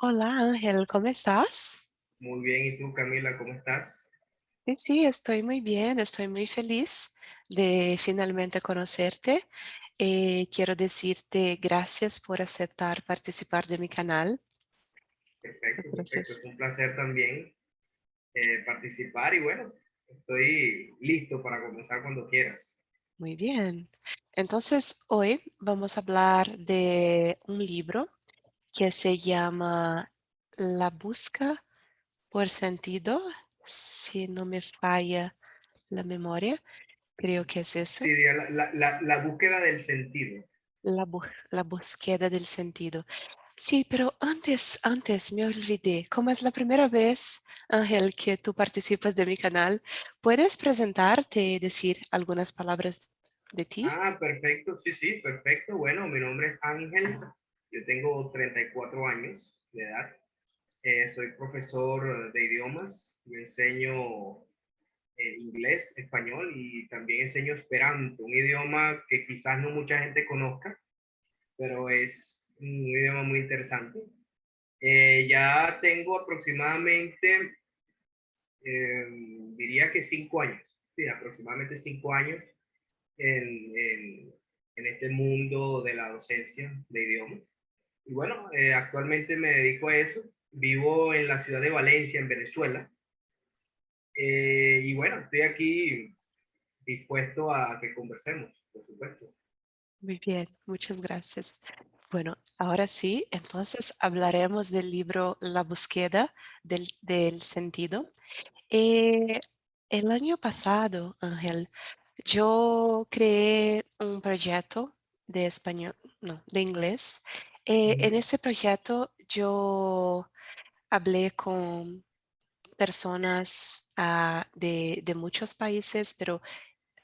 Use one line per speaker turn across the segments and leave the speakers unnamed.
Hola Ángel, ¿cómo estás?
Muy bien, ¿y tú, Camila, cómo estás?
Sí, sí, estoy muy bien, estoy muy feliz de finalmente conocerte. Quiero decirte gracias por aceptar participar de mi canal.
Perfecto, perfecto.
Gracias.
Es un placer también participar y bueno, estoy listo para comenzar cuando quieras.
Muy bien. Entonces, hoy vamos a hablar de un libro que se llama La busca por sentido, si no me falla la memoria, creo que es eso.
Sí, diga, la búsqueda del sentido.
La búsqueda del sentido. Sí, pero antes me olvidé. Como es la primera vez, Ángel, que tú participas de mi canal, ¿puedes presentarte y decir algunas palabras de ti?
Perfecto, sí, sí, perfecto. Bueno, mi nombre es Ángel, yo tengo 34 años de edad. Soy profesor de idiomas, yo enseño inglés, español y también enseño Esperanto, un idioma que quizás no mucha gente conozca, pero es un idioma muy interesante. Ya tengo aproximadamente, diría que 5 años, sí, aproximadamente 5 años en este mundo de la docencia de idiomas. Y bueno, actualmente me dedico a eso. Vivo en la ciudad de Valencia, en Venezuela. Y bueno, estoy aquí dispuesto a que conversemos, por supuesto.
Muy bien, muchas gracias. Bueno, ahora sí, entonces hablaremos del libro La búsqueda del sentido. Eh, el año pasado, Ángel, yo creé un proyecto de español, no, de inglés. En
Ujú.
ese proyecto yo hablé con personas de muchos países, pero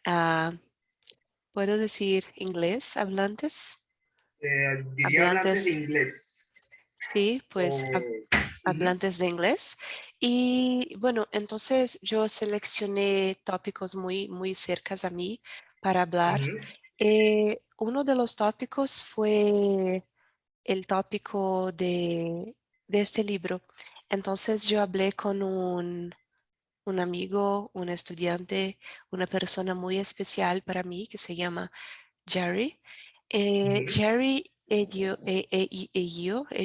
ah, puedo decir inglés, hablantes,
Diría hablantes de
hablantes,
inglés.
sí, pues
O, ujú,
hablantes de inglés. Y bueno, entonces yo seleccioné tópicos muy cercanos a mí para hablar.
ujú.
Uno de los tópicos fue el tópico de este libro. Entonces yo hablé con un amigo, un estudiante, una persona muy especial para mí que se llama Jerry.
Ujú,
Jerry y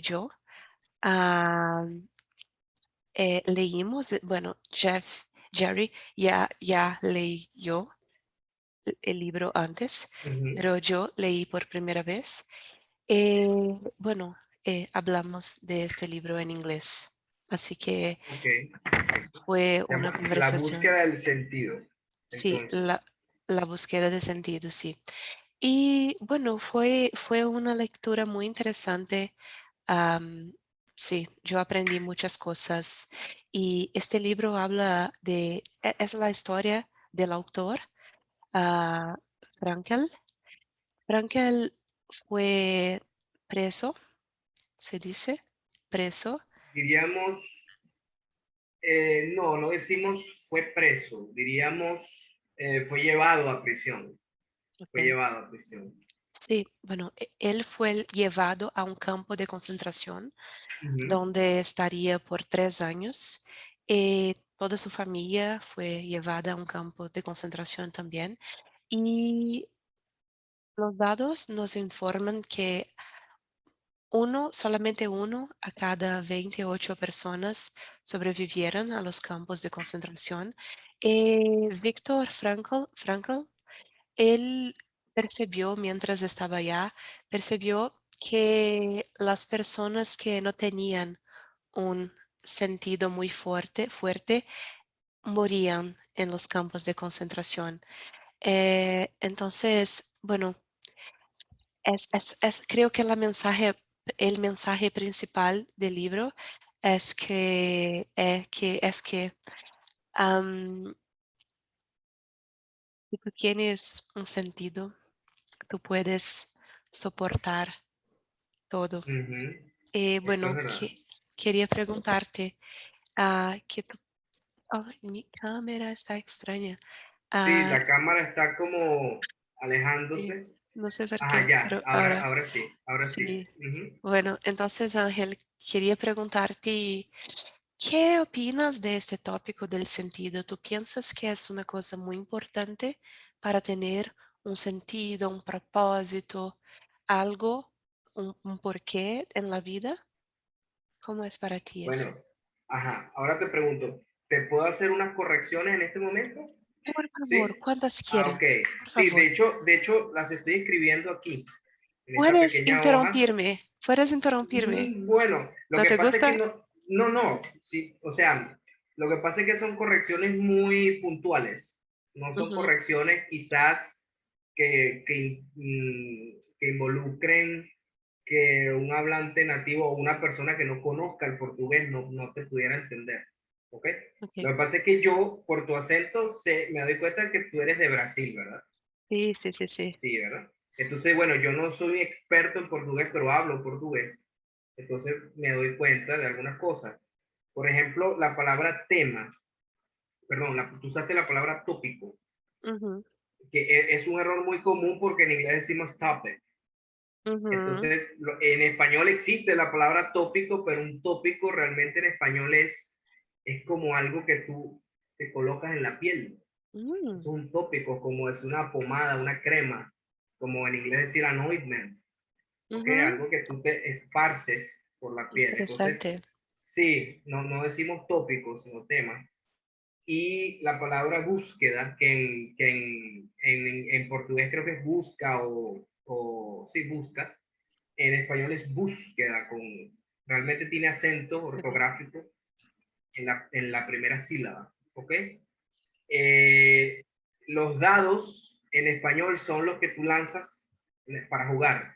yo ah, leímos, bueno, Jerry ya leyó el libro antes,
ujú.
pero yo leí por primera vez. Bueno, hablamos de este libro en inglés, así que
Ok.
fue
Se
una
llama La
conversación,
búsqueda del sentido.
sí,
Entonces,
la búsqueda de sentido, sí. Y bueno, fue una lectura muy interesante. Am, sí, yo aprendí muchas cosas y este libro habla es la historia del autor, ah, Frankel. Frankel fue preso, se dice, preso.
diríamos, no, no decimos fue preso, diríamos fue llevado a prisión. Fue
Ok.
llevado a prisión.
Sí, bueno, él fue llevado a un campo de concentración
Ujú,
donde estaría por 3 años. Toda su familia fue llevada a un campo de concentración también. Y los datos nos informan que solamente uno a cada 28 personas sobrevivieron a los campos de concentración. Viktor Frankl, él percibió mientras estaba allá, percibió que las personas que no tenían un sentido muy fuerte morían en los campos de concentración. Entonces, bueno, creo que el mensaje principal del libro es que am, si tú tienes un sentido, tú puedes soportar todo.
ujú. Eso es
Bueno,
verdad.
quería preguntarte, que ay, mi cámara está extraña.
Sí,
Ah,
la cámara está como
eh,
alejándose.
No sé por
Ajá,
qué,
ya,
pero ahora
ahora sí, ahora sí.
sí.
Ujú.
Bueno, entonces, Ángel, quería preguntarte, ¿qué opinas de este tópico del sentido? ¿Tú piensas que es una cosa muy importante para tener un sentido, un propósito, algo, un porqué en la vida? ¿Cómo es para ti
Bueno,
eso?
ajá, ahora te pregunto, ¿te puedo hacer unas correcciones en este momento?
Por favor,
¿Sí?
¿cuántas
Ah,
quiera?
ok.
Por
Sí,
favor.
de hecho las estoy escribiendo aquí, en esta
Puedes
pequeña hoja.
interrumpirme, puedes interrumpirme.
Bueno, lo
¿No
que
te
pasa es que
gusta?
no, sí, o sea, lo que pasa es que son correcciones muy puntuales, no son
Ujú,
correcciones quizás que involucren que un hablante nativo o una persona que no conozca el portugués no te pudiera entender, ¿ok? Lo
ok.
que pasa es que yo, por tu acento, me doy cuenta que tú eres de Brasil, ¿verdad?
Sí, sí, sí, sí.
Sí, ¿verdad? Entonces, bueno, yo no soy experto en portugués, pero hablo portugués. Entonces me doy cuenta de algunas cosas. Por ejemplo, la palabra tema, perdón, tú usaste la palabra tópico,
Ujú,
que es un error muy común porque en inglés decimos topic.
ujú,
Entonces, en español existe la palabra tópico, pero un tópico realmente en español es como algo que tú te colocas en la piel. Es
mm,
un tópico, como es una pomada, una crema, como en inglés decir an ointment. ¿Ok?
ujú.
Algo que tú te esparces por la piel. Entonces,
Interesante.
sí, no decimos tópicos, sino temas. Y la palabra búsqueda, en portugués creo que es busca o sí, busca, en español es búsqueda, realmente tiene acento ortográfico en la primera sílaba, ¿ok? Eh, los dados en español son los que tú lanzas para jugar.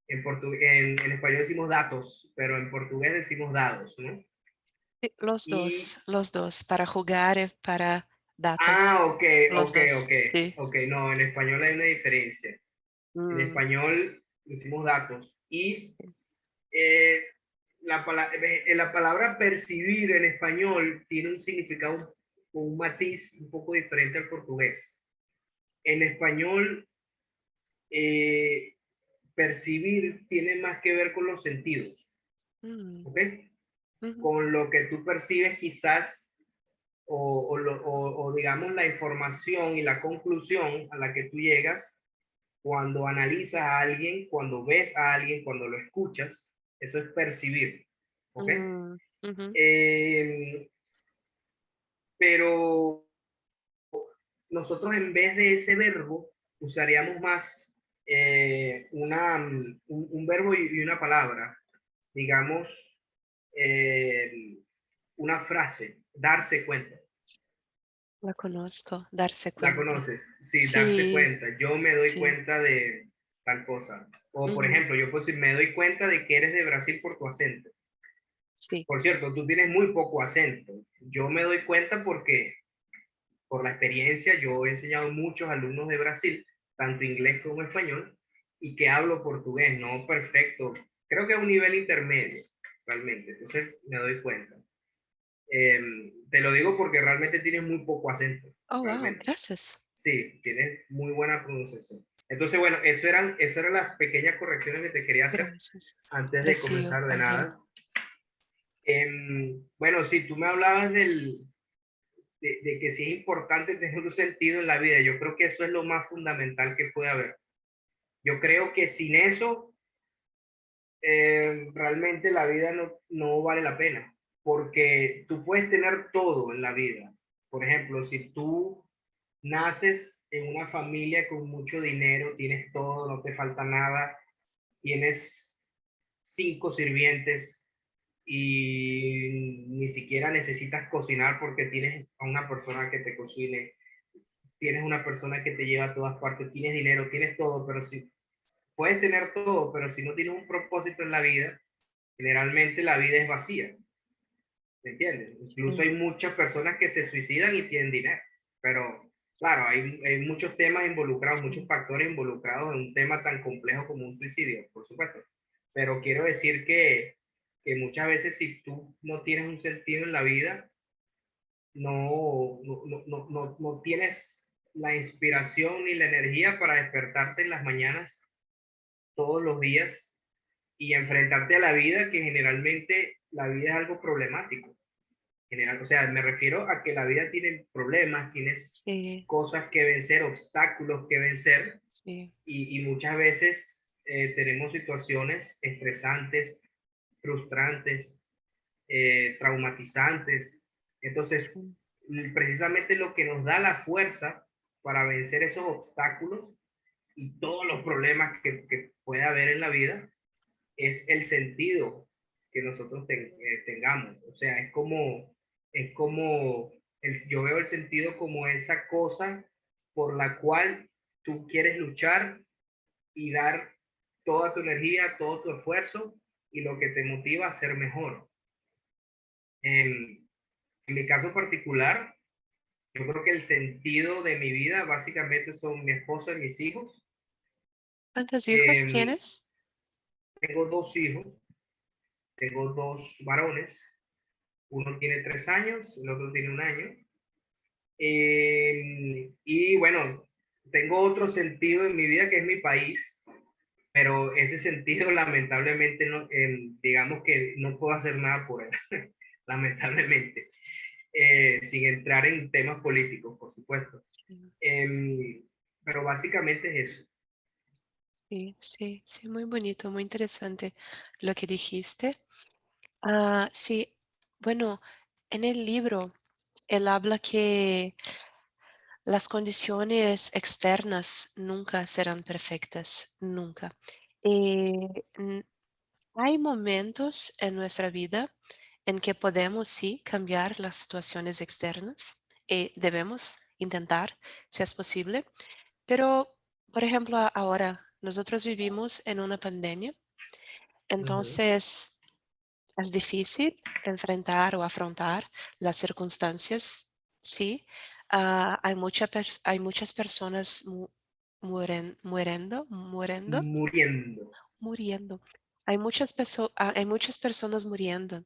En español decimos datos, pero en portugués decimos dados, ¿no?
Sí,
Y,
los dos, para jugar y para
ah,
datos,
ok,
los dos, sí.
ok, no, en español hay una diferencia. En
Mm,
español decimos datos y eh, la palabra percibir en español tiene un significado, un matiz un poco diferente al portugués. En español, eh, percibir tiene más que ver con los sentidos,
mm,
¿ok?
ujú,
Con lo que tú percibes quizás o digamos la información y la conclusión a la que tú llegas cuando analizas a alguien, cuando ves a alguien, cuando lo escuchas, eso es percibir, ¿ok?
mm, ujú,
Eh, pero nosotros en vez de ese verbo usaríamos más un verbo y una palabra, digamos, eh, una frase, darse cuenta.
la conozco, darse
¿La
cuenta.
conoces? Sí, darse
Sí,
cuenta. Yo me doy
sí.
cuenta de tal cosa. O, por
Ujú,
ejemplo, yo puedo decir, me doy cuenta de que eres de Brasil por tu acento.
sí.
Por cierto, tú tienes muy poco acento. Yo me doy cuenta porque, por la experiencia, yo he enseñado a muchos alumnos de Brasil, tanto inglés como español, y que hablo portugués, no perfecto. Creo que a un nivel intermedio, realmente. Entonces, me doy cuenta. Te lo digo porque realmente tienes muy poco acento,
Oh, wow,
realmente.
gracias.
Sí, tienes muy buena pronunciación. Entonces, bueno, esas eran las pequeñas correcciones que te quería hacer
Gracias.
antes de
Aprecio,
comenzar de
Ángel.
nada. Bueno, sí, tú me hablabas de que sí es importante tener un sentido en la vida. Yo creo que eso es lo más fundamental que puede haber. Yo creo que sin eso, realmente la vida no vale la pena, porque tú puedes tener todo en la vida. Por ejemplo, si tú naces en una familia con mucho dinero, tienes todo, no te falta nada, tienes 5 sirvientes y ni siquiera necesitas cocinar porque tienes a una persona que te cocine, tienes una persona que te lleva a todas partes, tienes dinero, tienes todo, pero si puedes tener todo, pero si no tienes un propósito en la vida, generalmente la vida es vacía, ¿me entiendes? Incluso hay
Sí,
muchas personas que se suicidan y tienen dinero, pero claro, hay muchos temas involucrados, muchos
sí.
factores involucrados en un tema tan complejo como un suicidio, por supuesto. Pero quiero decir que muchas veces si tú no tienes un sentido en la vida, no tienes la inspiración ni la energía para despertarte en las mañanas todos los días y enfrentarte a la vida, que generalmente la vida es algo problemático. General, o sea, me refiero a que la vida tiene problemas, tienes
Sí,
cosas que vencer, obstáculos que vencer,
sí,
y muchas veces tenemos situaciones estresantes, frustrantes, traumatizantes. Entonces,
sí,
precisamente lo que nos da la fuerza para vencer esos obstáculos y todos los problemas que puede haber en la vida es el sentido que nosotros tengamos. O sea, es como yo veo el sentido como esa cosa por la cual tú quieres luchar y dar toda tu energía, todo tu esfuerzo y lo que te motiva a ser mejor. En mi caso particular, yo creo que el sentido de mi vida básicamente son mi esposa y mis hijos.
¿cuántos hijos
Eh,
tienes?
tengo dos hijos, tengo dos varones, uno tiene 3 años, el otro tiene 1 año. Y bueno, tengo otro sentido en mi vida que es mi país, pero ese sentido lamentablemente no, digamos que no puedo hacer nada por él, lamentablemente, sin entrar en temas políticos, por supuesto.
Sí,
Em, pero básicamente es eso.
sí, sí, sí, muy bonito, muy interesante lo que dijiste. Sí, bueno, en el libro él habla que las condiciones externas nunca serán perfectas, nunca. Eh, n- Hay momentos en nuestra vida en que podemos sí cambiar las situaciones externas y debemos intentar, si es posible, pero, por ejemplo, ahora nosotros vivimos en una pandemia,
Ujú,
entonces es difícil enfrentar o afrontar las circunstancias, sí. Hay muchas personas
muriendo.
muriendo. Hay muchas personas muriendo,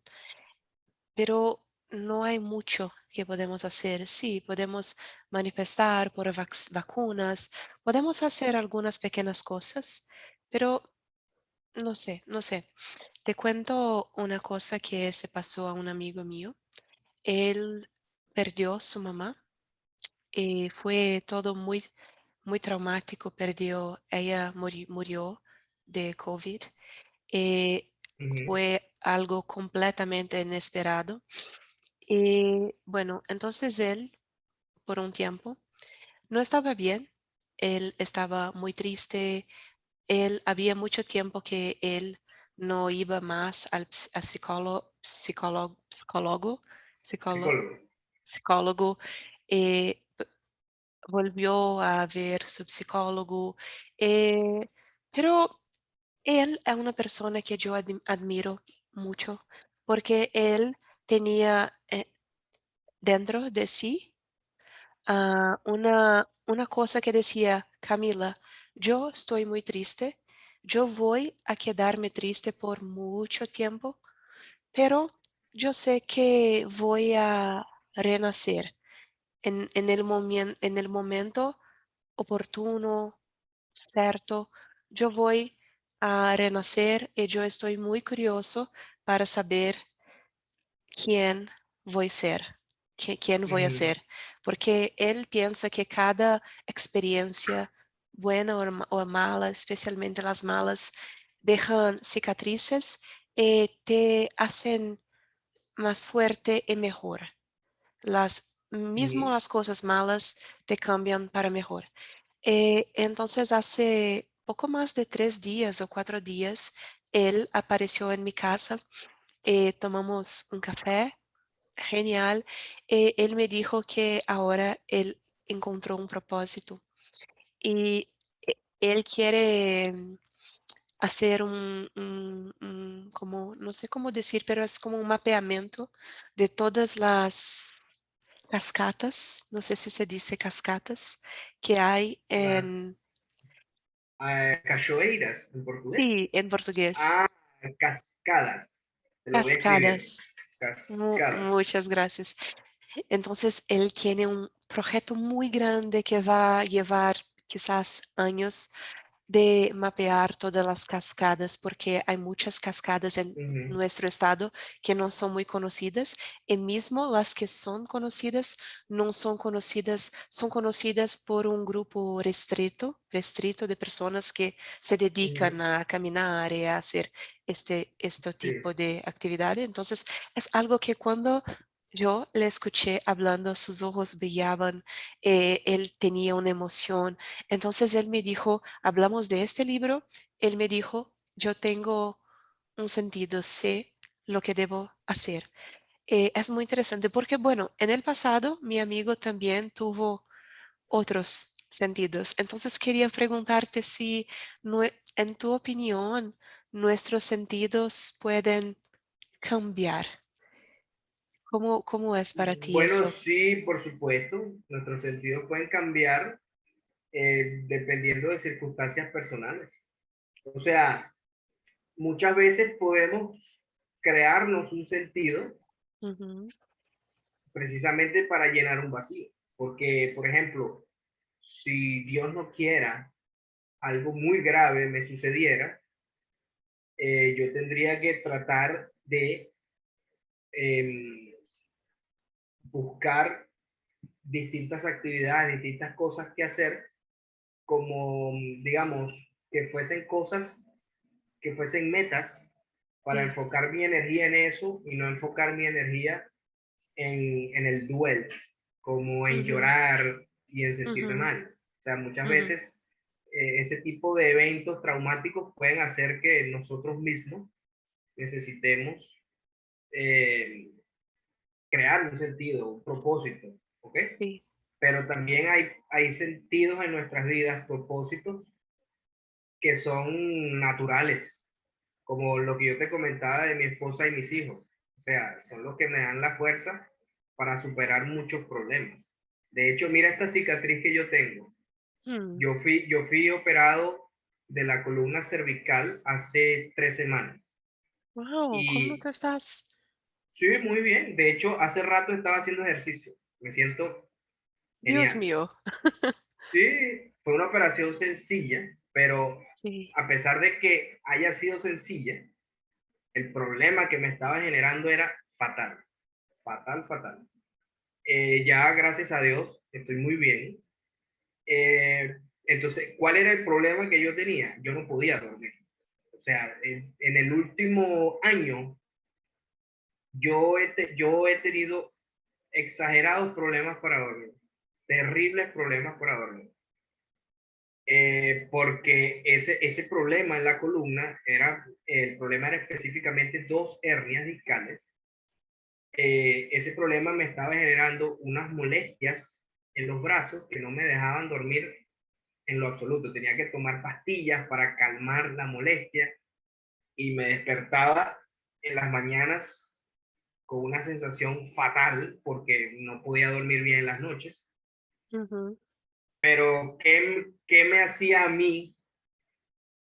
pero no hay mucho que podemos hacer. Sí, podemos manifestar por vacunas, podemos hacer algunas pequeñas cosas, pero no sé, no sé. Te cuento una cosa que se pasó a un amigo mío. Él perdió su mamá y fue todo muy, muy traumático. Ella murió de COVID.
Ujú,
Fue algo completamente inesperado. Y bueno, entonces él, por un tiempo, no estaba bien. Él estaba muy triste. Él había mucho tiempo que él no iba más al psicólogo,
psicólogo.
psicólogo, eh, volvió a ver su psicólogo, eh, pero él es una persona que yo admiro mucho porque él tenía dentro de sí una cosa que decía, Camila, yo estoy muy triste, yo voy a quedarme triste por mucho tiempo, pero yo sé que voy a renacer en el momento oportuno, cierto. Yo voy a renacer y yo estoy muy curioso para saber quién voy a ser, quién voy a
Ujú,
ser, porque él piensa que cada experiencia, buena o mala, especialmente las malas, dejan cicatrices y te hacen más fuerte y mejor. Mismo
ujú,
las cosas malas te cambian para mejor. Entonces, hace poco más de 3 días o 4 días, él apareció en mi casa, tomamos un café genial. Él me dijo que ahora él encontró un propósito y él quiere hacer como, no sé cómo decir, pero es como un mapeamiento de todas las cascatas, no sé si se dice cascatas, que hay
las cachoeiras en portugués.
sí, en portugués.
Ah, cascadas. Te lo voy a escribir.
Cascadas.
Cascadas.
Muchas gracias. Entonces, él tiene un proyecto muy grande que va a llevar quizás años de mapear todas las cascadas, porque hay muchas cascadas en
Ujú,
nuestro estado que no son muy conocidas, y mismo las que son conocidas no son conocidas, son conocidas por un grupo restrito de personas que se dedican
ujú.
a caminar y a hacer este
Sí,
tipo de actividad. Entonces, es algo que cuando yo le escuché hablando, sus ojos brillaban, él tenía una emoción. Entonces él me dijo, hablamos de este libro, él me dijo, yo tengo un sentido, sé lo que debo hacer. Es muy interesante porque, bueno, en el pasado mi amigo también tuvo otros sentidos. Entonces quería preguntarte si, en tu opinión, nuestros sentidos pueden cambiar. ¿Cómo es para ti
bueno,
eso?
sí, por supuesto, nuestros sentidos pueden cambiar dependiendo de circunstancias personales. O sea, muchas veces podemos crearnos un sentido
Ujú,
precisamente para llenar un vacío. Porque, por ejemplo, si Dios no quiera algo muy grave me sucediera, yo tendría que tratar de eh, buscar distintas actividades, distintas cosas que hacer, como, digamos, que fuesen cosas, que fuesen metas para
sí,
enfocar mi energía en eso y no enfocar mi energía en el duelo, como en
ujú,
llorar y en sentirme
ujú,
mal. O sea, muchas
ujú,
veces ese tipo de eventos traumáticos pueden hacer que nosotros mismos necesitemos eh, crear un sentido, un propósito, ¿ok?
sí.
Pero también hay sentidos en nuestras vidas, propósitos que son naturales, como lo que yo te comentaba de mi esposa y mis hijos. O sea, son los que me dan la fuerza para superar muchos problemas. De hecho, mira esta cicatriz que yo tengo.
Mm.
Yo fui operado de la columna cervical hace 3 semanas.
Wow, ¿cómo
Y
tú estás?
sí, muy bien. De hecho, hace rato estaba haciendo ejercicio. Me siento
Dios
genial.
mío.
Sí, fue una operación sencilla, pero
Sí.
a pesar de que haya sido sencilla, el problema que me estaba generando era fatal, fatal, fatal. Ya gracias a Dios estoy muy bien. Entonces, ¿cuál era el problema que yo tenía? Yo no podía dormir. O sea, en el último año yo he tenido exagerados problemas para dormir, terribles problemas para dormir. Porque ese problema en la columna el problema era específicamente dos hernias discales. Ese problema me estaba generando unas molestias en los brazos que no me dejaban dormir en lo absoluto. Tenía que tomar pastillas para calmar la molestia y me despertaba en las mañanas con una sensación fatal porque no podía dormir bien en las noches.
Ujú,
Pero ¿qué me hacía a mí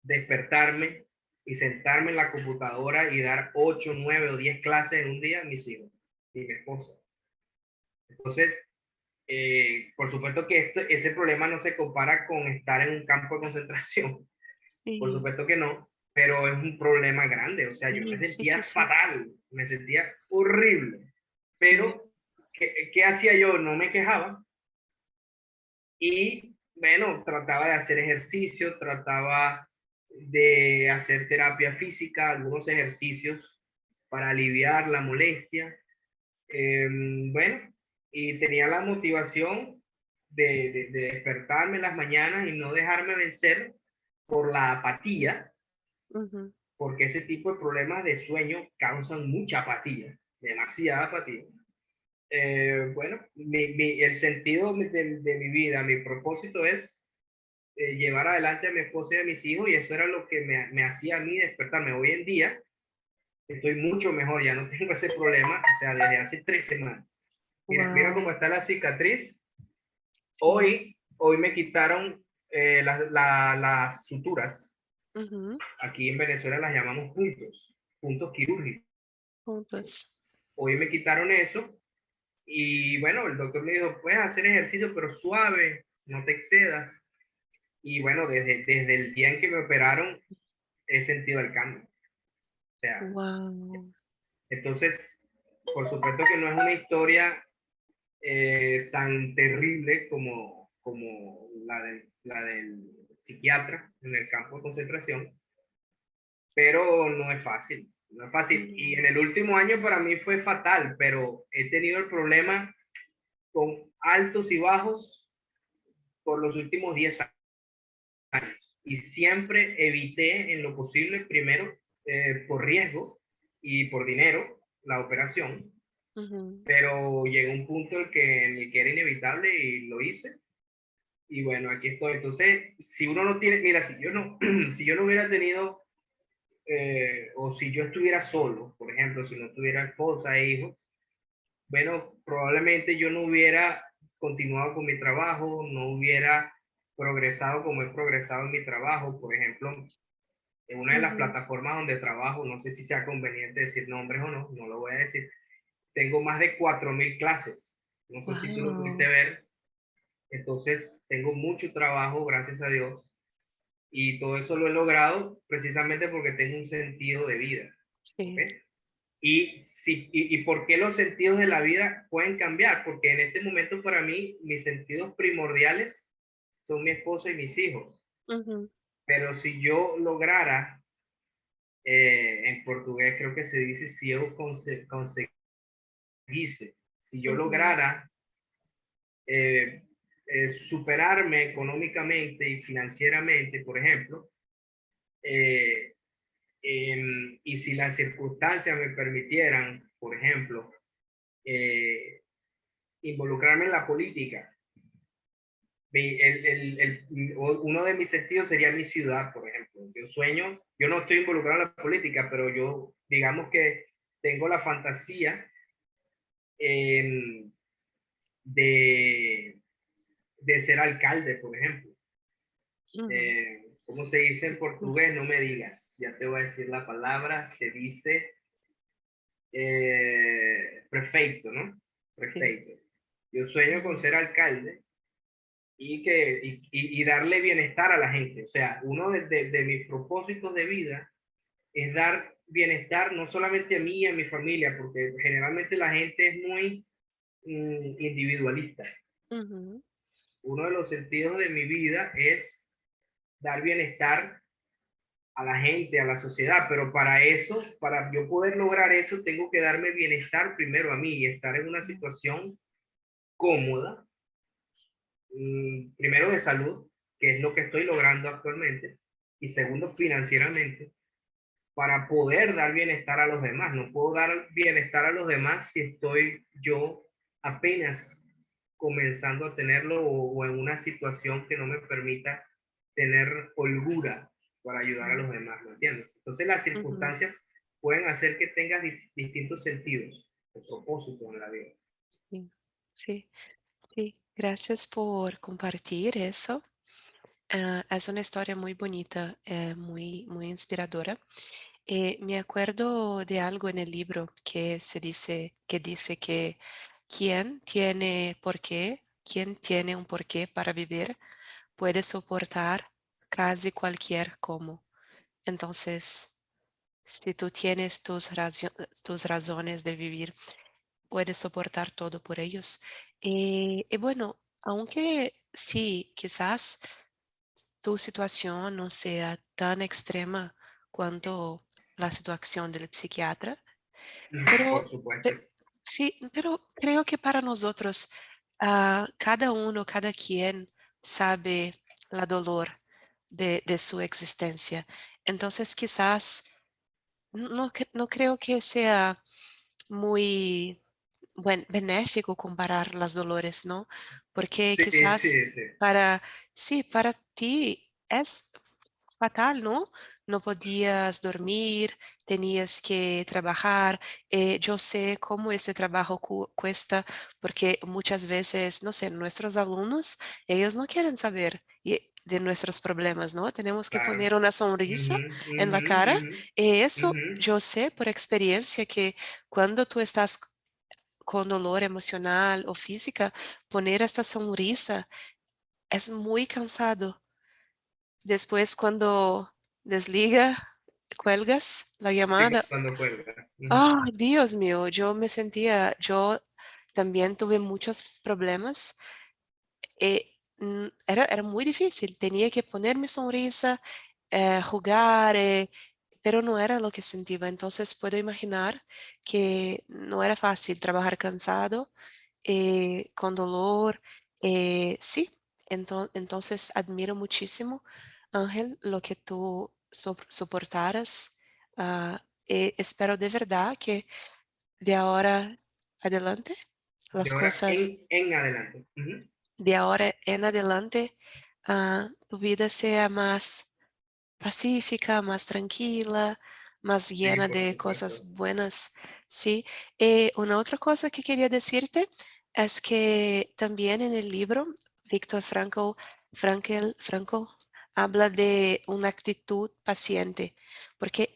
despertarme y sentarme en la computadora y dar 8, 9 o 10 clases en un día? Mis hijos y mi esposa. Entonces, por supuesto que ese problema no se compara con estar en un campo de concentración, por
sí,
supuesto que no, pero es un problema grande, o sea, yo me
sí, sí,
sentía
sí, sí,
fatal, me sentía horrible,
sí.
pero ¿qué hacía yo? No me quejaba y, bueno, trataba de hacer ejercicio, trataba de hacer terapia física, algunos ejercicios para aliviar la molestia. Bueno, y tenía la motivación de despertarme en las mañanas y no dejarme vencer por la apatía,
Ujú,
porque ese tipo de problemas de sueño causan mucha apatía, demasiada apatía. Bueno, el sentido de mi vida, mi propósito es llevar adelante a mi esposa y a mis hijos, y eso era lo que me hacía a mí despertarme. Hoy en día estoy mucho mejor, ya no tengo ese problema, o sea, desde hace 3 semanas. Mira
wow,
cómo está la cicatriz.
sí.
Hoy me quitaron las suturas.
Ujú,
Aquí en Venezuela las llamamos puntos quirúrgicos.
juntos.
Hoy me quitaron eso Y bueno, el doctor me dijo, puedes hacer ejercicio, pero suave, no te excedas. Y bueno, desde el día en que me operaron, he sentido el cambio. O sea,
Wow.
entonces, por supuesto que no es una historia tan terrible como la del psiquiatra en el campo de concentración, pero no es fácil, no es fácil. Y
Mm,
en el último año para mí fue fatal, pero he tenido el problema con altos y bajos por los últimos 10 años. Y siempre evité en lo posible, primero, por riesgo y por dinero, la operación,
ujú.
pero llegó un punto en el que era inevitable y lo hice. Y bueno, aquí estoy. Entonces, si uno no tiene, mira, si yo no, si yo no hubiera tenido, o si yo estuviera solo, por ejemplo, si no tuviera esposa e hijos, bueno, probablemente yo no hubiera continuado con mi trabajo, no hubiera progresado como he progresado en mi trabajo. Por ejemplo, en una de las
Ujú.
plataformas donde trabajo, no sé si sea conveniente decir nombres o no, no lo voy a decir, tengo más de 4.000 clases. No sé si tú lo pudiste
Wow.
ver. Entonces, tengo mucho trabajo, gracias a Dios, y todo eso lo he logrado precisamente porque tengo un sentido de vida. ¿Ok?
Sí.
Y por qué los sentidos de la vida pueden cambiar, porque en este momento para mí mis sentidos primordiales son mi esposa y mis hijos.
Ujú,
Pero si yo lograra, en portugués creo que se dice, si yo conseguisse, si yo
ujú,
lograra eh, superarme económicamente y financieramente, por ejemplo, eh, y si las circunstancias me permitieran, por ejemplo, eh, involucrarme en la política, uno de mis sentidos sería mi ciudad, por ejemplo. Yo sueño, yo no estoy involucrado en la política, pero yo, digamos que tengo la fantasía eh, de, de ser alcalde, por ejemplo.
ujú.
¿Cómo se dice en portugués? No me digas, ya te voy a decir la palabra, se dice prefeito, ¿no?
Sí.
Prefeito. Yo sueño con
Ujú,
ser alcalde y darle bienestar a la gente. O sea, uno de mis propósitos de vida es dar bienestar no solamente a mí y a mi familia, porque generalmente la gente es muy individualista.
ujú,
Uno de los sentidos de mi vida es dar bienestar a la gente, a la sociedad, pero para eso, para yo poder lograr eso, tengo que darme bienestar primero a mí y estar en una situación cómoda, primero de salud, que es lo que estoy logrando actualmente, y segundo financieramente, para poder dar bienestar a los demás. No puedo dar bienestar a los demás si estoy yo apenas comenzando a tenerlo o en una situación que no me permita tener holgura para ayudar a
sí,
los demás, ¿me entiendes? Entonces las
ujú,
circunstancias pueden hacer que tengas distintos sentidos o propósitos en la vida.
sí, sí, sí. Gracias por compartir eso. Es una historia muy bonita, muy, muy inspiradora. Me acuerdo de algo en el libro que dice que quien tiene un porqué para vivir puede soportar casi cualquier cómo. Entonces, si tú tienes tus razones de vivir, puedes soportar todo por ellos. Y bueno, aunque sí, quizás tu situación no sea tan extrema cuanto la situación del psiquiatra,
Por
pero
supuesto.
pe- sí, pero creo que para nosotros, cada uno, cada quien sabe la dolor de su existencia. Entonces, quizás no creo que sea muy benéfico comparar las dolores, ¿no? Porque
Sí,
quizás
sí, sí.
sí, para ti es fatal, ¿no? No podías dormir, tenías que trabajar. Yo sé cómo ese trabajo cuesta, porque muchas veces, no sé, nuestros alumnos, ellos no quieren saber de nuestros problemas, ¿no? Tenemos que
Claro.
poner una sonrisa
Ujú,
en la
ujú,
cara.
ujú,
Y eso
ujú.
yo sé por experiencia que cuando tú estás con dolor emocional o física, poner esta sonrisa es muy cansado. Después cuando desliga, cuelgas la
Sí,
llamada.
cuando cuelgas. Ujú.
¡Ah, Dios mío! Yo también tuve muchos problemas. Era muy difícil, tenía que poner mi sonrisa, jugar, pero no era lo que sentía. Entonces puedo imaginar que no era fácil trabajar cansado, con dolor. Sí, entonces admiro muchísimo, Ángel, lo que tú soportaras. Espero de verdad que de ahora adelante
De
las
ahora
cosas
en adelante. Ujú.
de ahora en adelante, tu vida sea más pacífica, más tranquila, más
Sí,
llena
por
de
supuesto.
cosas buenas, ¿sí? Una otra cosa que quería decirte es que también en el libro, Víctor Frankl habla de una actitud paciente, porque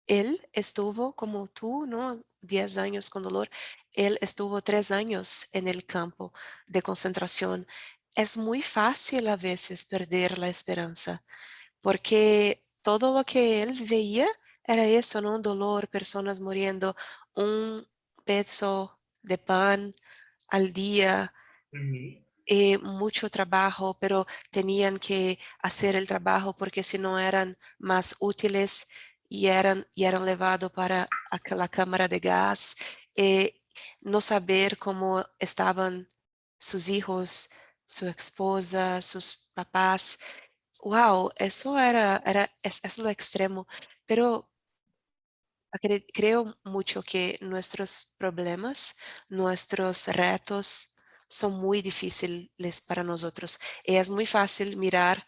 él estuvo como tú, ¿no? 10 años con dolor, él estuvo 3 años en el campo de concentración. Es muy fácil a veces perder la esperanza porque todo lo que él veía era eso, ¿no? Dolor, personas muriendo, un pedazo de pan al día,
Ujú.
mucho trabajo, pero tenían que hacer el trabajo porque si no eran más útiles y eran llevados para la cámara de gas, eh, no saber cómo estaban sus hijos, su esposa, sus papás. Wow, eso es lo extremo, pero creo mucho que nuestros problemas, nuestros retos son muy difíciles para nosotros. Y es muy fácil mirar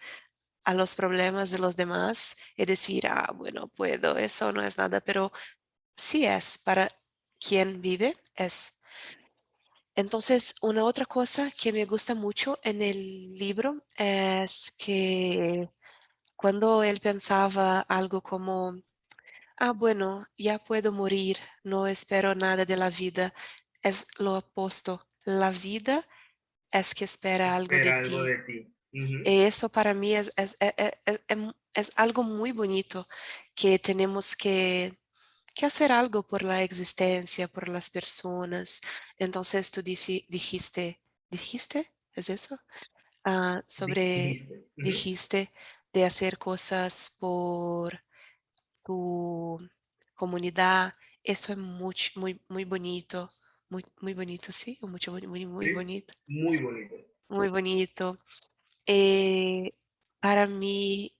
a los problemas de los demás y decir, ah, bueno, puedo, eso no es nada, pero sí es para quien vive, es. Entonces, una otra cosa que me gusta mucho en el libro es que cuando él pensaba algo como, ah, bueno, ya puedo morir, no espero nada de la vida, es lo opuesto. La vida es que espera algo de
Espera algo
ti.
de ti. Ujú.
Y eso para mí es algo muy bonito, que tenemos que hacer algo por la existencia, por las personas. Entonces tú dijiste, ¿es eso? Sobre,
Dijiste. Ujú.
dijiste de hacer cosas por tu comunidad. Eso es muy bonito, muy bonito, sí, muy
Sí,
bonito,
muy bonito.
muy bonito. Eh, para mí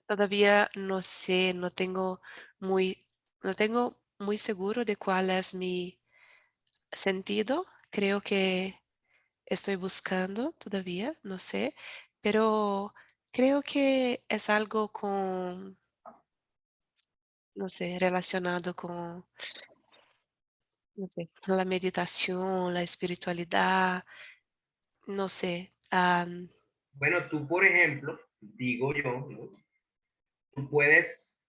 todavía no sé, muy, no tengo muy seguro de cuál es mi sentido. Creo que estoy buscando todavía, no sé, pero creo que es algo no sé, relacionado con, no sé, la meditación, la espiritualidad, no sé.
Bueno, tú, por ejemplo, digo yo, ¿no? Tú puedes,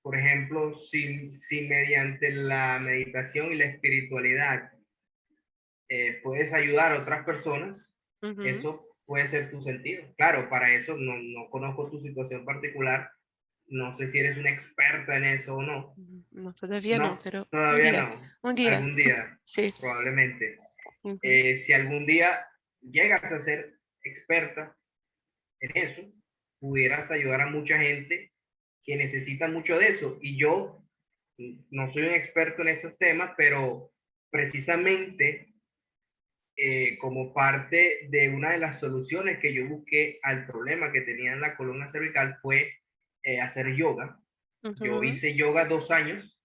por ejemplo, si mediante la meditación y la espiritualidad puedes ayudar a otras personas,
Ujú,
eso puede ser tu sentido. Claro, para eso no conozco tu situación particular, no sé si eres una experta en eso o no.
no, todavía no,
No,
pero
todavía no.
un día,
Algún día,
sí.
probablemente.
Ujú,
Si algún día llegas a ser experta en eso, pudieras ayudar a mucha gente que necesita mucho de eso. Y yo no soy un experto en esos temas, pero precisamente como parte de una de las soluciones que yo busqué al problema que tenía en la columna cervical fue hacer yoga. Yo
ujú,
hice yoga 2 años.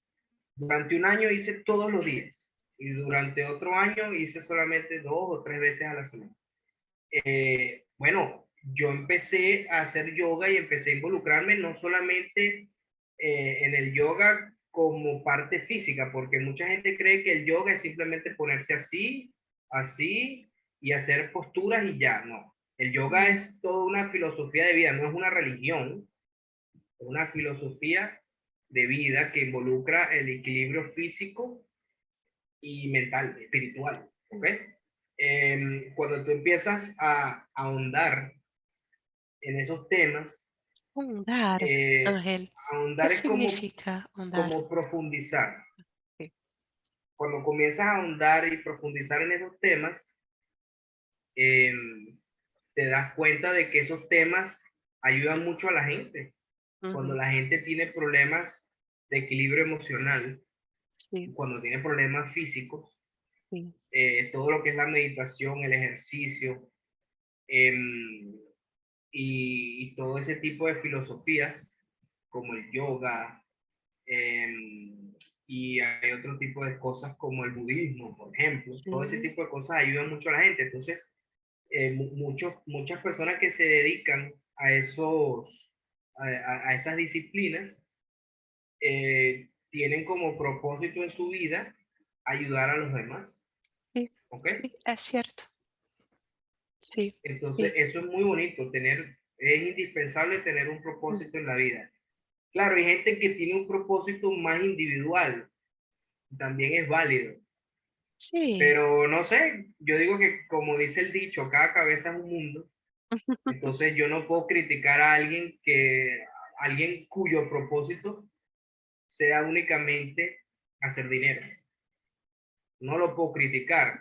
Durante un año hice todos los días y durante otro año hice solamente 2 o 3 veces a la semana. Bueno, yo empecé a hacer yoga y empecé a involucrarme no solamente en el yoga como parte física, porque mucha gente cree que el yoga es simplemente ponerse así, así y hacer posturas y ya, no. El yoga
ujú,
es toda una filosofía de vida, no es una religión, es una filosofía de vida que involucra el equilibrio físico y mental, espiritual, ¿ok?
Mm.
Cuando tú empiezas a ahondar en esos temas,
Ondar, Ángel. ¿Qué
ahondar es
significa ondar?
como profundizar.
Sí.
Cuando comienzas a ahondar y profundizar en esos temas, eh, te das cuenta de que esos temas ayudan mucho a la gente. Cuando
Ujú.
la gente tiene problemas de equilibrio emocional,
Sí,
cuando tiene problemas físicos,
sí,
todo lo que es la meditación, el ejercicio eh, y todo ese tipo de filosofías, como el yoga, eh, y hay otro tipo de cosas como el budismo, por ejemplo. Todo ese
sí,
tipo de cosas ayudan mucho a la gente. Entonces, muchas personas que se dedican a a esas disciplinas tienen como propósito en su vida ayudar a los demás,
sí,
¿ok?
sí, es cierto. Sí,
Entonces,
sí,
eso es muy bonito, es indispensable tener un
mm,
propósito en la vida. Claro, hay gente que tiene un propósito más individual, también es válido,
sí.
pero no sé, yo digo que como dice el dicho, cada cabeza es un mundo. Entonces yo no puedo criticar a alguien cuyo propósito sea únicamente hacer dinero. No lo puedo criticar.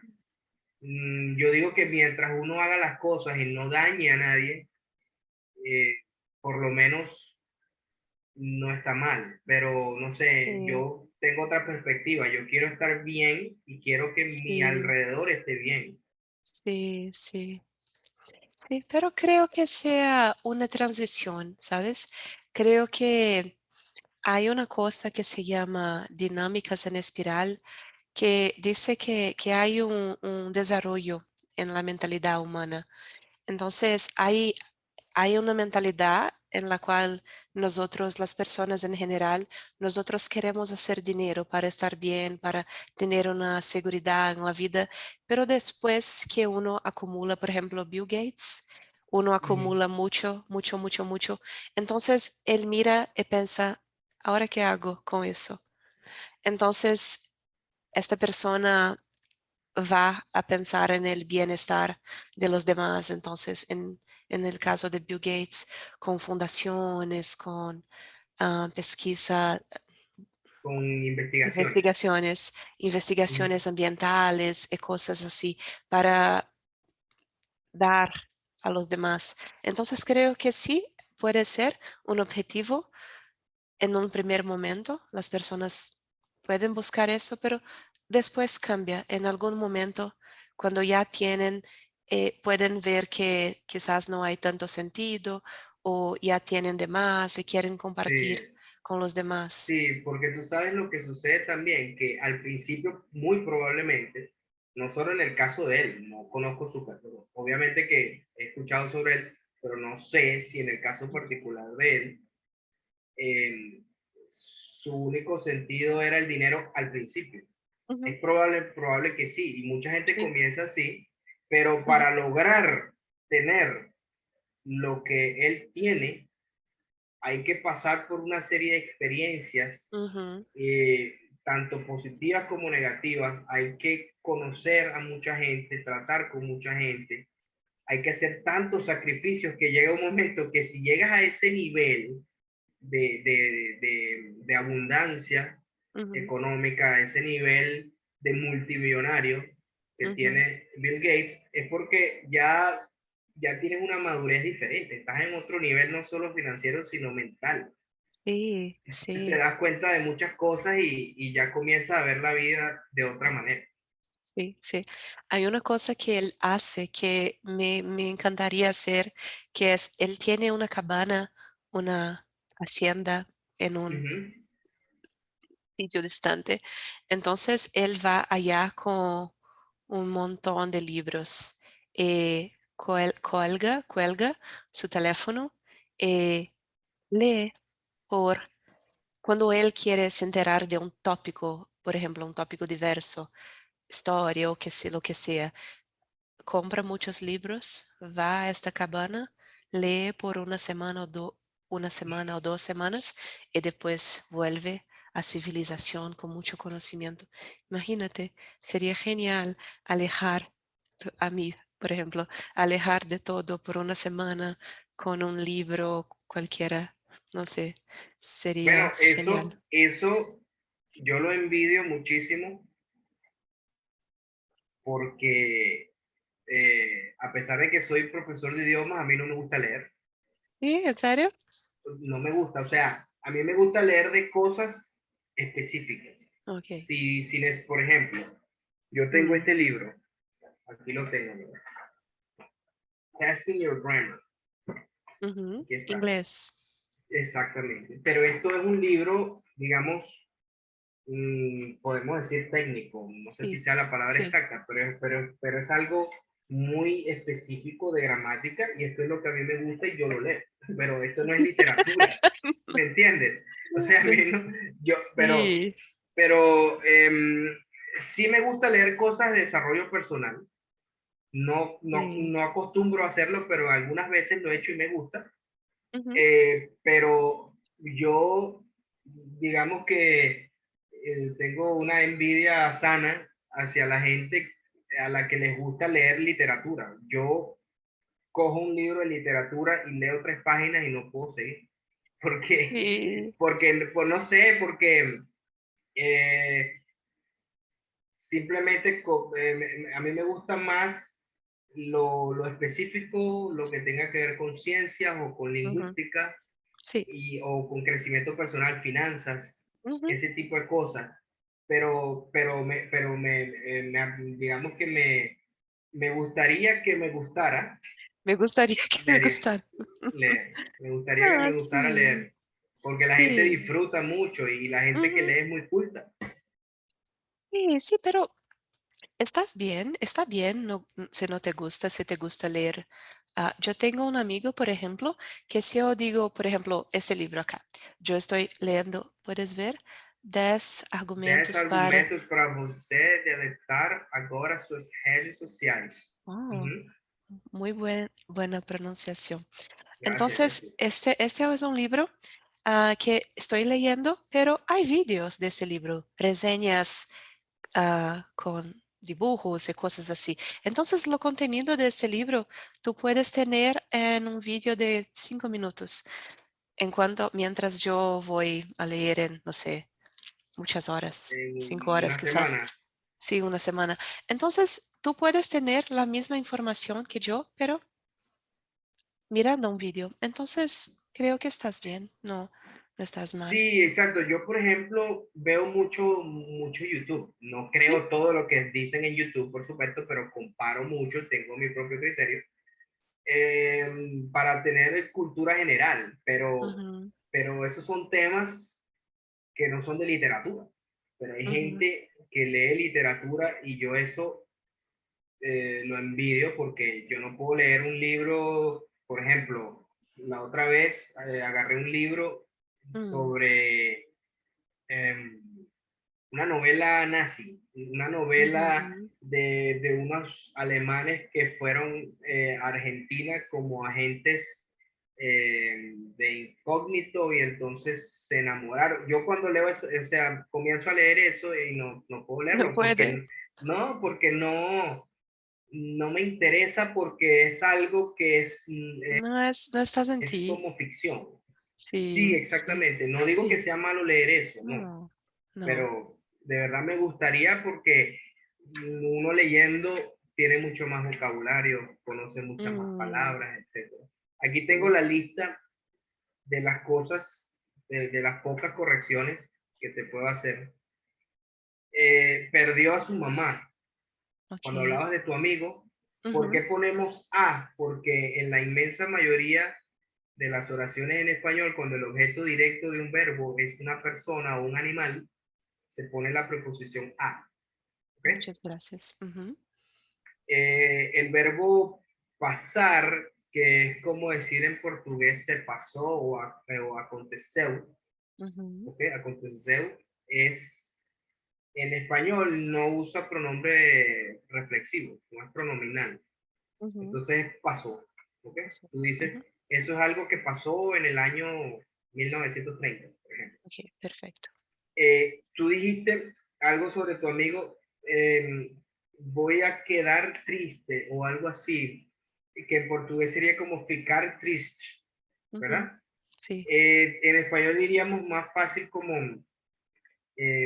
Yo digo que mientras uno haga las cosas y no dañe a nadie, eh, por lo menos no está mal. Pero no sé,
Sí,
yo tengo otra perspectiva. Yo quiero estar bien y quiero que mi
sí,
alrededor esté bien.
sí, sí, sí, pero creo que sea una transición, ¿sabes? Creo que hay una cosa que se llama dinámicas en espiral que dice que hay un desarrollo en la mentalidad humana. Entonces, hay una mentalidad en la cual nosotros, las personas en general, nosotros queremos hacer dinero para estar bien, para tener una seguridad en la vida, pero después que uno acumula, por ejemplo, Bill Gates, uno
Ujú.
acumula mucho, mucho, mucho, mucho. Entonces, él mira y piensa, ¿ahora qué hago con eso? Entonces, esta persona va a pensar en el bienestar de los demás. Entonces, en el caso de Bill Gates, con fundaciones, con pesquisa,
Con investigaciones.
investigaciones,
Ujú.
investigaciones ambientales y cosas así para dar a los demás. Entonces, creo que sí puede ser un objetivo en un primer momento. Las personas pueden buscar eso, pero después cambia. En algún momento, cuando ya tienen, pueden ver que quizás no hay tanto sentido o ya tienen de más y quieren compartir
Sí,
con los demás.
sí, porque tú sabes lo que sucede también, que al principio, muy probablemente, no solo en el caso de él, no conozco su caso, obviamente que he escuchado sobre él, pero no sé si en el caso particular de él, eh, su único sentido era el dinero al principio.
Ujú,
Es probable que sí, y mucha gente
sí,
comienza así, pero
ujú,
para lograr tener lo que él tiene, hay que pasar por una serie de experiencias
ujú,
tanto positivas como negativas. Hay que conocer a mucha gente, tratar con mucha gente. Hay que hacer tantos sacrificios que llega un momento que si llegas a ese nivel de abundancia
ujú,
económica, a ese nivel de multimillonario que
ujú.
tiene Bill Gates, es porque ya tienes una madurez diferente. Estás en otro nivel, no solo financiero, sino mental.
Sí,
Te
sí,
das cuenta de muchas cosas y ya comienzas a ver la vida de otra manera.
sí, sí. Hay una cosa que él hace que me encantaría hacer, que es, él tiene una cabana, una hacienda en un
Ujú.
sitio distante. Entonces él va allá con un montón de libros. Cuelga su teléfono, eh, lee por cuando él quiere se enterar de un tópico, por ejemplo, un tópico diverso, historia o que sea, lo que sea. Compra muchos libros, va a esta cabana, lee por una semana o 2 semanas y después vuelve a civilización con mucho conocimiento. Imagínate, sería genial alejar a mí, por ejemplo, alejar de todo por una semana con un libro cualquiera, no sé,
Bueno,
sería genial.
eso yo lo envidio muchísimo porque a pesar de que soy profesor de idiomas, a mí no me gusta leer.
¿Sí? ¿En serio?
No me gusta, o sea, a mí me gusta leer de cosas específicas.
Ok.
Si es, por ejemplo, yo tengo
Mm,
este libro, aquí lo tengo, mira, Testing Your Grammar,
ujú.
aquí está,
Inglés.
exactamente. Pero esto es un libro, digamos, podemos decir técnico, no sé si
Sí,
sea la palabra
sí.
exacta, pero es algo muy específico de gramática y esto es lo que a mí me gusta y yo lo leo, pero esto no es literatura, ¿me entiendes? O sea, a mí no, yo,
Sí.
pero sí me gusta leer cosas de desarrollo personal,
Sí.
no acostumbro a hacerlo, pero algunas veces lo he hecho y me gusta,
Ujú,
pero yo, digamos que tengo una envidia sana hacia la gente a la que les gusta leer literatura. Yo cojo un libro de literatura y leo 3 páginas y no puedo seguir. Porque,
sí.
pues no sé, porque eh, simplemente a mí me gusta más lo específico, lo que tenga que ver con ciencias o con
Ujú,
lingüística
sí.
o con crecimiento personal, finanzas,
Ujú.
ese tipo de cosas. Digamos que me gustaría que me gustara
Me gustaría que me
leer,
gustara.
leer. Me gustaría que
Ah,
me gustara
sí.
leer, porque la gente
Sí.
disfruta mucho y la gente que
Ujú.
lee es muy culta.
Sí, sí, pero estás bien, está bien, si no te gusta, si te gusta leer. Yo tengo un amigo, por ejemplo, que si yo digo, por ejemplo, este libro acá, yo estoy leyendo, ¿puedes ver? 10
10
argumentos para...
argumentos para você de adaptar agora suas redes sociais.
Oh,
Uhum.
muy buena pronunciación.
Gracias,
Entonces,
gracias.
este es un libro que estoy leyendo, pero hay vídeos de ese libro, reseñas con dibujos y cosas así. Entonces, lo contenido de ese libro tú puedes tener en un vídeo de 5 minutos, mientras yo voy a leer en, no sé, muchas horas, cinco
En
horas
una
quizás,
semana.
sí, una semana. Entonces, tú puedes tener la misma información que yo, pero mirando un vídeo. Entonces, creo que estás bien, no, no estás mal.
Sí, exacto. Yo, por ejemplo, veo mucho YouTube. No
Sí.
creo todo lo que dicen en YouTube, por supuesto, pero comparo mucho, tengo mi propio criterio para tener cultura general,
Ujú,
pero esos son temas que no son de literatura. Pero hay
ujú,
gente que lee literatura y yo eso lo envidio porque yo no puedo leer un libro, por ejemplo, la otra vez agarré un libro
mm,
sobre eh, una novela nazi, una novela
ujú.
de unos alemanes que fueron a Argentina como agentes de incógnito y entonces se enamoraron. Yo cuando leo eso, o sea, comienzo a leer eso y no puedo
No
leerlo
puede.
porque no me interesa porque es algo que
No estás en
es
ti.
como ficción. Sí,
Sí, sí,
exactamente. No digo que
sí.
sea malo leer eso, no,
No, no.
pero de verdad me gustaría porque uno leyendo tiene mucho más vocabulario, conoce muchas más
Mm,
palabras, etcétera. Aquí tengo
sí.
la lista de las cosas, de las pocas correcciones que te puedo hacer. Perdió a su mamá. Cuando
Ok.
hablabas de tu amigo, ¿por
Ujú,
qué ponemos a? Porque en la inmensa mayoría de las oraciones en español, cuando el objeto directo de un verbo es una persona o un animal, se pone la preposición a. ¿Ok?
muchas gracias. Ujú,
El verbo pasar, que es como decir en portugués se pasó o aconteceu,
ujú,
¿ok? Aconteceu es, en español no usa pronombre reflexivo, no es pronominal.
ujú.
Entonces pasó, ¿ok?
Eso.
Tú dices,
Ujú.
eso es algo que pasó en el año 1930, por ejemplo.
Ok, perfecto.
Tú dijiste algo sobre tu amigo, voy a quedar triste o algo así, que en portugués sería como ficar triste,
Ujú.
¿verdad?
Sí.
En español diríamos más fácil como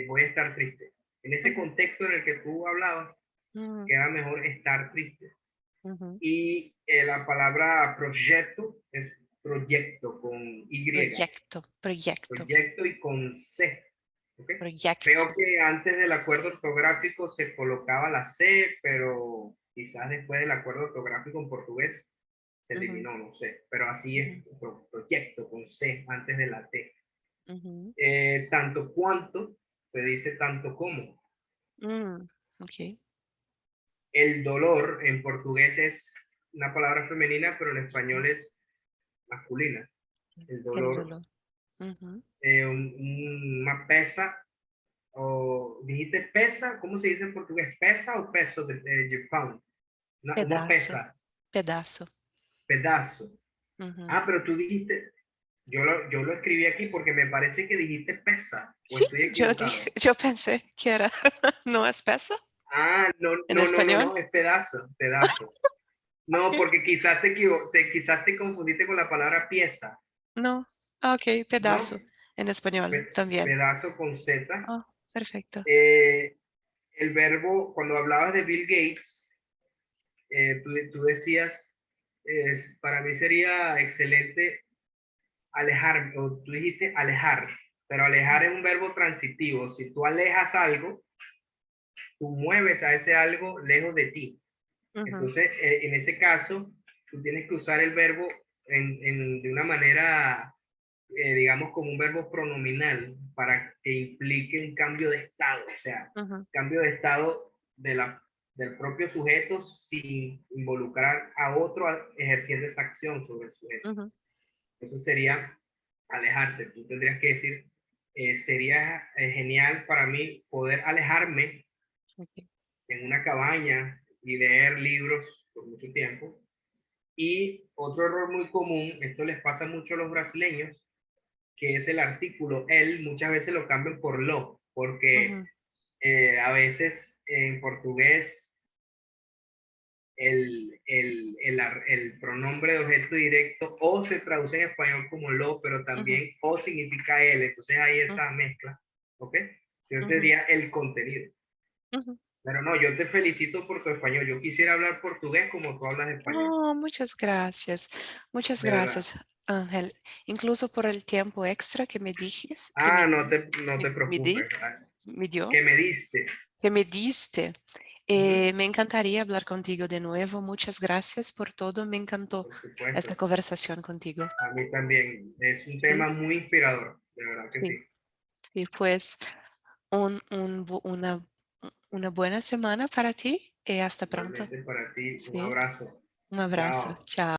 voy a estar triste. En ese
Ujú.
contexto en el que tú hablabas,
Mm,
queda mejor estar triste.
ujú.
Y la palabra proyecto es proyecto con Y,
Proyecto, proyecto,
proyecto y con C. ¿Ok?
proyecto.
Veo que antes del acuerdo ortográfico se colocaba la C, pero quizás después del acuerdo ortográfico en portugués se
Ujú,
eliminó, no sé, pero así es,
ujú,
proyecto con C antes de la T.
ujú.
Tanto cuanto se dice tanto como.
Mm, okey.
El dolor en portugués es una palabra femenina, pero en español
Sí,
es masculina. El
el
dolor,
dolor. Ujú.
una pesa, o dijiste pesa, ¿cómo se dice en portugués? ¿Pesa o peso de pound? Una
Pedaço,
pesa,
pedaço.
pedazo.
Ujú.
Ah, pero tú dijiste, yo lo escribí aquí porque me parece que dijiste pesa, o
Sí,
estoy
yo dije
equivocado.
yo pensé que era ¿no es peso
Ah, no,
en
no, no, no,
español?
no, es pedazo, pedazo. No,
Okey.
porque quizás te confundiste con la palabra pieza,
No. Ah, okey,
¿no?
pedazo en español también.
Pedazo con Z.
Ah, perfecto.
Eh, el verbo, cuando hablabas de Bill Gates, tú decías, para mí sería excelente alejar, o tú dijiste alejar, pero alejar
Mm,
es un verbo transitivo. Si tú alejas algo, tú mueves a ese algo lejos de ti.
ujú,
Entonces, en ese caso, tú tienes que usar el verbo de una manera, digamos, como un verbo pronominal para que implique un cambio de estado, o sea,
ujú,
cambio de estado del propio sujeto sin involucrar a otro ejerciendo esa acción sobre el sujeto.
ujú.
Entonces sería alejarse. Tú tendrías que decir, sería genial para mí poder alejarme
Okey.
en una cabaña y leer libros por mucho tiempo. Y otro error muy común, esto les pasa mucho a los brasileños, que es el artículo el, muchas veces lo cambian por lo, porque
Ujú,
a veces en portugués el pronombre de objeto directo o se traduce en español como lo, pero
ujú,
también o significa el, entonces hay
mm,
esa mezcla, ¿ok? Entonces
ujú.
sería el contenido.
Ujú.
Pero no, yo te felicito por tu español. Yo quisiera hablar portugués como tú hablas español,
Oh, muchas gracias. Muchas
de verdad.
gracias, Ángel. Incluso por el tiempo extra que me dijis,
Ah, no te
me di,
preocupes.
me dio,
Que me diste.
que me diste.
Ujú.
Me encantaría hablar contigo de nuevo. Muchas gracias por todo. Me encantó
Por
esta
supuesto.
conversación contigo.
A mí también. Es un
Sí,
tema muy inspirador, de verdad que
sí,
sí.
sí. Pues una buena semana para ti y hasta pronto.
Igualmente para ti, un
Sí,
abrazo.
un abrazo.
Chao.
Chao.